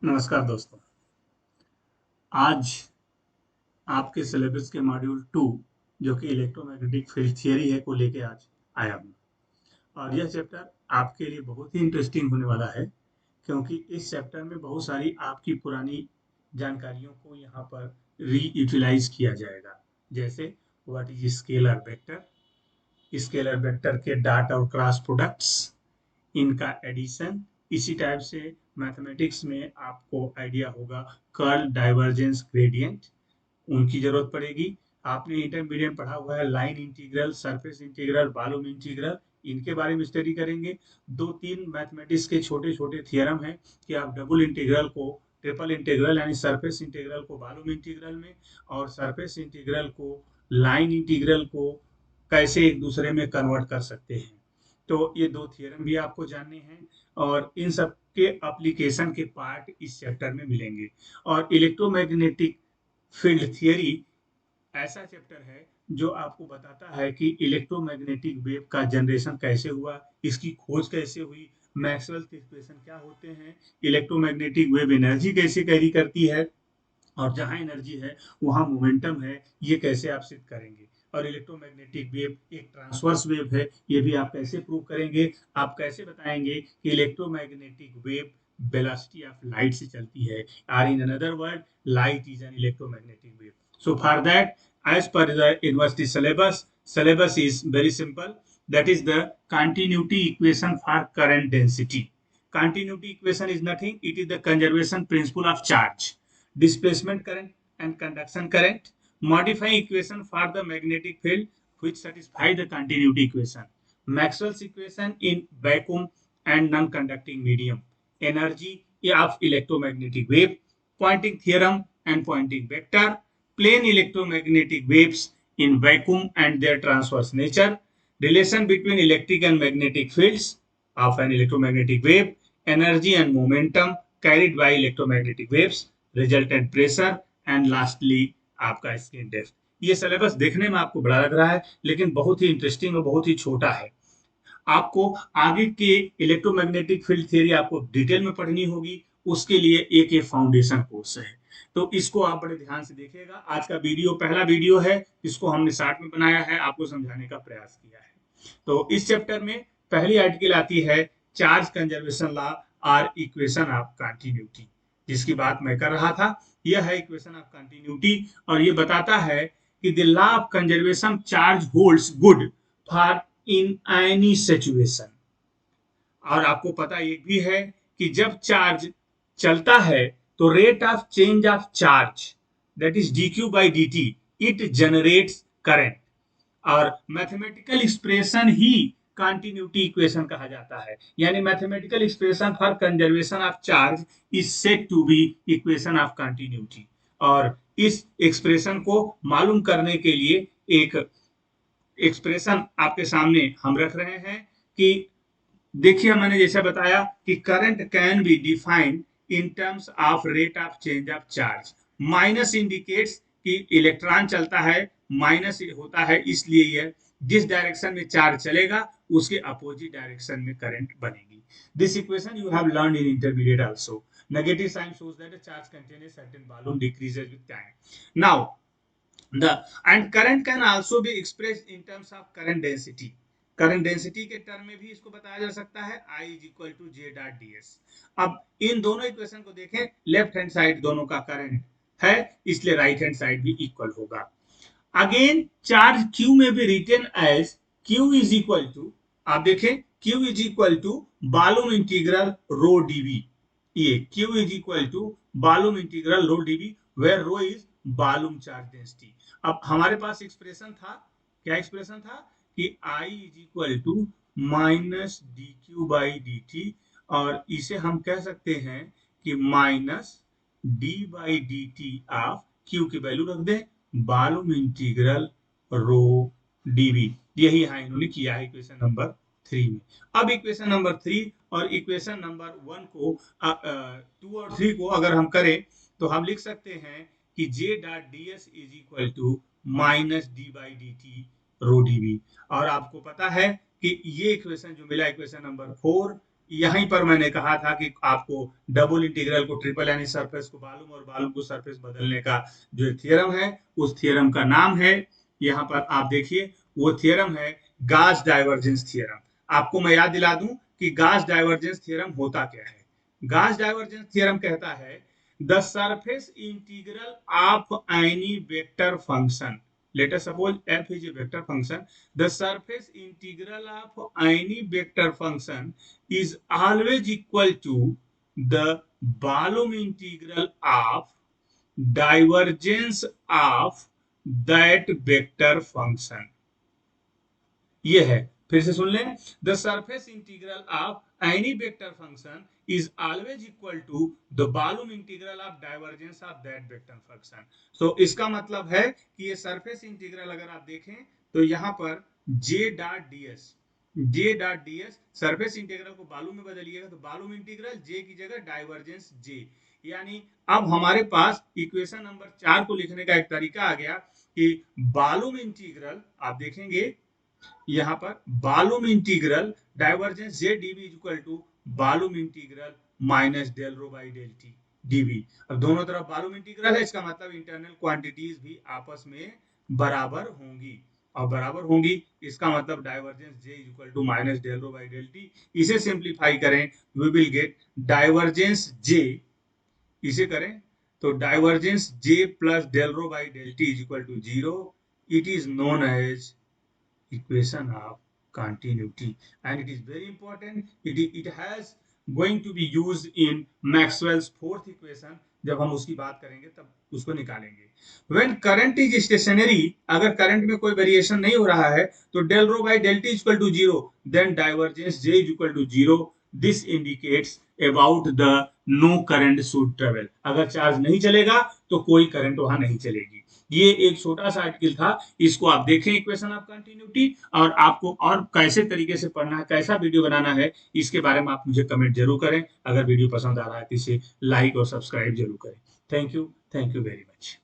नमस्कार दोस्तों। आज आपके सिलेबस के मॉड्यूल 2 जो कि इलेक्ट्रोमैग्नेटिक फील्ड थियरी है को लेके आज आया हूँ। और यह चैप्टर आपके लिए बहुत ही इंटरेस्टिंग होने वाला है, क्योंकि इस चैप्टर में बहुत सारी आपकी पुरानी जानकारियों को यहाँ पर रीयूटिलाइज किया जाएगा। जैसे what is scalar vector, scalar vector के डॉट और क्रॉस प्रोडक्ट्स, इनका एडिशन। इसी टाइप से मैथमेटिक्स में आपको आइडिया होगा कर्ल, डाइवर्जेंस, ग्रेडियंट, उनकी जरूरत पड़ेगी। आपने इंटरमीडिएट पढ़ा हुआ है line integral, surface integral, volume integral, इनके बारे में स्टडी करेंगे। दो तीन मैथमेटिक्स के छोटे छोटे थियरम हैं कि आप डबल इंटीग्रल को ट्रिपल इंटीग्रल यानी सरफेस इंटीग्रल को वॉल्यूम इंटीग्रल में और सरफेस इंटीग्रल को लाइन इंटीग्रल को कैसे एक दूसरे में कन्वर्ट कर सकते हैं। तो ये दो थियरम भी आपको जानने हैं और इन सब के एप्लीकेशन के पार्ट इस चैप्टर में मिलेंगे। और इलेक्ट्रोमैग्नेटिक फील्ड थियरी ऐसा चैप्टर है जो आपको बताता है कि इलेक्ट्रोमैग्नेटिक वेव का जनरेशन कैसे हुआ, इसकी खोज कैसे हुई, मैक्सवेल के इक्वेशन क्या होते हैं, इलेक्ट्रोमैग्नेटिक वेव एनर्जी कैसे कैरी करती है, और जहां एनर्जी है वहां मोमेंटम है, ये कैसे आप सिद्ध करेंगे। और इलेक्ट्रोमैग्नेटिक वेव एक ट्रांसवर्स वेव है, ये भी आप कैसे प्रूव करेंगे। आप कैसे बताएंगे कि electromagnetic wave velocity of light से चलती है, और in another word light is an electromagnetic wave. So for that, as per the university syllabus is very simple. That is the continuity equation for current density. Continuity equation is nothing. It is the conservation principle of charge, displacement current and conduction current. Modify equation for the magnetic field which satisfy the continuity equation. Maxwell's equation in vacuum and non-conducting medium. Energy of electromagnetic wave. Pointing theorem and Poynting vector. Plane electromagnetic waves in vacuum and their transverse nature, relation between electric and magnetic fields of an electromagnetic wave, energy and momentum carried by electromagnetic waves, resultant pressure, and lastly आपका screen depth. ये syllabus देखने में आपको बड़ा लग रहा है, लेकिन बहुत ही इंटरेस्टिंग और बहुत ही छोटा है। आपको आगे के इलेक्ट्रोमैग्नेटिक फील्ड थियरी आपको डिटेल में पढ़नी होगी, उसके लिए एक ये फाउंडेशन कोर्स है। तो इसको आप बड़े ध्यान से देखिएगा। आज का वीडियो पहला वीडियो है, इसको हमने शॉर्ट में बनाया है, आपको समझाने का प्रयास किया है। तो इस चैप्टर में पहली आर्टिकल आती है चार्ज कंजर्वेशन लॉ और इक्वेशन ऑफ कंटिन्यूटी, जिसकी बात मैं कर रहा था। यह है इक्वेशन ऑफ कंटिन्यूटी और ये बताता है कि the law of conservation charge holds good for in any situation. और आपको पता ये भी है कि जब चार्ज चलता है तो rate of change of charge that is dq by dt it generates current. और मैथमेटिकल एक्सप्रेशन ही कंटिन्यूटी इक्वेशन कहा जाता है, यानी mathematical expression for conservation of charge is said to be equation of continuity. और इस एक्सप्रेशन को मालूम करने के लिए एक एक्सप्रेशन आपके सामने हम रख रहे हैं कि देखिए, मैंने जैसा बताया कि current can be defined in terms of rate of change of charge. Minus indicates कि इलेक्ट्रॉन चलता है, माइनस होता है, इसलिए यह जिस डायरेक्शन में चार्ज चलेगा उसके अपोजिट डायरेक्शन में करंट बनेगी। This equation you have learned in intermediate also. Negative sign shows that a charge containing a certain volume decreases with time. Now, the and current can also be expressed in terms of current density. Current density के term में भी इसको बताया जा सकता है, I is equal to J dot D S. अब इन दोनों इक्वेशन को देखें, लेफ्ट हैंड साइड दोनों का करंट है, इसलिए राइट हैंड साइड भी इक्वल होगा। अगेन चार्ज Q में भी written as Q is equal to, आप देखें Q is equal to volume integral rho DV. ये Q is equal to volume integral rho DV, where rho is volume charge density. अब हमारे पास expression था, क्या expression था कि I is equal to minus D Q by D T, और इसे हम कह सकते हैं कि minus D by D T of Q की वैल्यू रख दें, वॉल्यूम इंटीग्रल रो डीवी। यही यहाँ इन्होंने किया है इक्वेशन नंबर 3 में। अब इक्वेशन नंबर 3 और इक्वेशन नंबर 1 को 2 और 3 को अगर हम करें तो हम लिख सकते हैं कि J dot D S is equal to minus D by D T rho DV. और आपको पता है कि ये इक्वेशन जो मिला इक्वेशन नंबर 4, यहीं पर मैंने कहा था कि आपको डबल इंटीग्रल को ट्रिपल यानी सरफेस को वॉल्यूम और वॉल्यूम को सरफेस बदलने का जो थ्योरम है, उस थ्योरम का नाम है, यहाँ पर आप देखिए, वो थ्योरम है गॉस डाइवर्जेंस थ्योरम। आपको मैं याद दिला दूं कि गॉस डाइवर्जेंस थ्योरम होता क्या है। गॉस डाइवर्जेंस थ्योरम कहता है the surface integral of any vector function, let us suppose f is a vector function, the surface integral of any vector function is always equal to the volume integral of divergence of that vector function। ये है, फिर से सुन लें, the surface integral of any vector function is always equal to the volume integral of divergence of that vector function. So इसका मतलब है कि ये सरफेस इंटीग्रल अगर आप देखें तो यहाँ पर जे dot D S surface integral को वॉल्यूम में बदलिएगा तो वॉल्यूम इंटीग्रल जे की जगह डाइवर्जेंस जे, यानी अब हमारे पास इक्वेशन नंबर 4 को लिखने का एक तरीका आ गया कि वॉल्यूम इंटीग्रल, आप देखेंगे यहाँ पर volume integral divergence J DV is equal to volume integral minus del rho by del T DV. अब दोनों तरफ वॉल्यूम इंटीग्रल है, इसका मतलब इंटरनल क्वांटिटीज भी आपस में बराबर होंगी, और बराबर होंगी इसका मतलब divergence J is equal to minus del rho by del T. इसे सिंप्लीफाई करें, we will get divergence J, इसे करें तो divergence J plus del rho by del T is equal to zero. It is known as equation of continuity, and it is very important, it has going to be used in Maxwell's fourth equation। जब हम उसकी बात करेंगे तब उसको निकालेंगे। when current is stationary, अगर current में कोई वेरिएशन नहीं हो रहा है तो del rho by del T equal to zero, then divergence J is equal to zero. This indicates about the no current should travel, अगर चार्ज नहीं चलेगा तो कोई करंट वहां नहीं चलेगी। ये एक छोटा सा आर्टिकल था, इसको आप देखें इक्वेशन ऑफ कंटिन्यूटी, और आपको और कैसे तरीके से पढ़ना है, कैसा वीडियो बनाना है, इसके बारे में आप मुझे कमेंट जरूर करें। अगर वीडियो पसंद आ रहा है तो इसे लाइक और सब्सक्राइब जरूर करें। Thank you very much.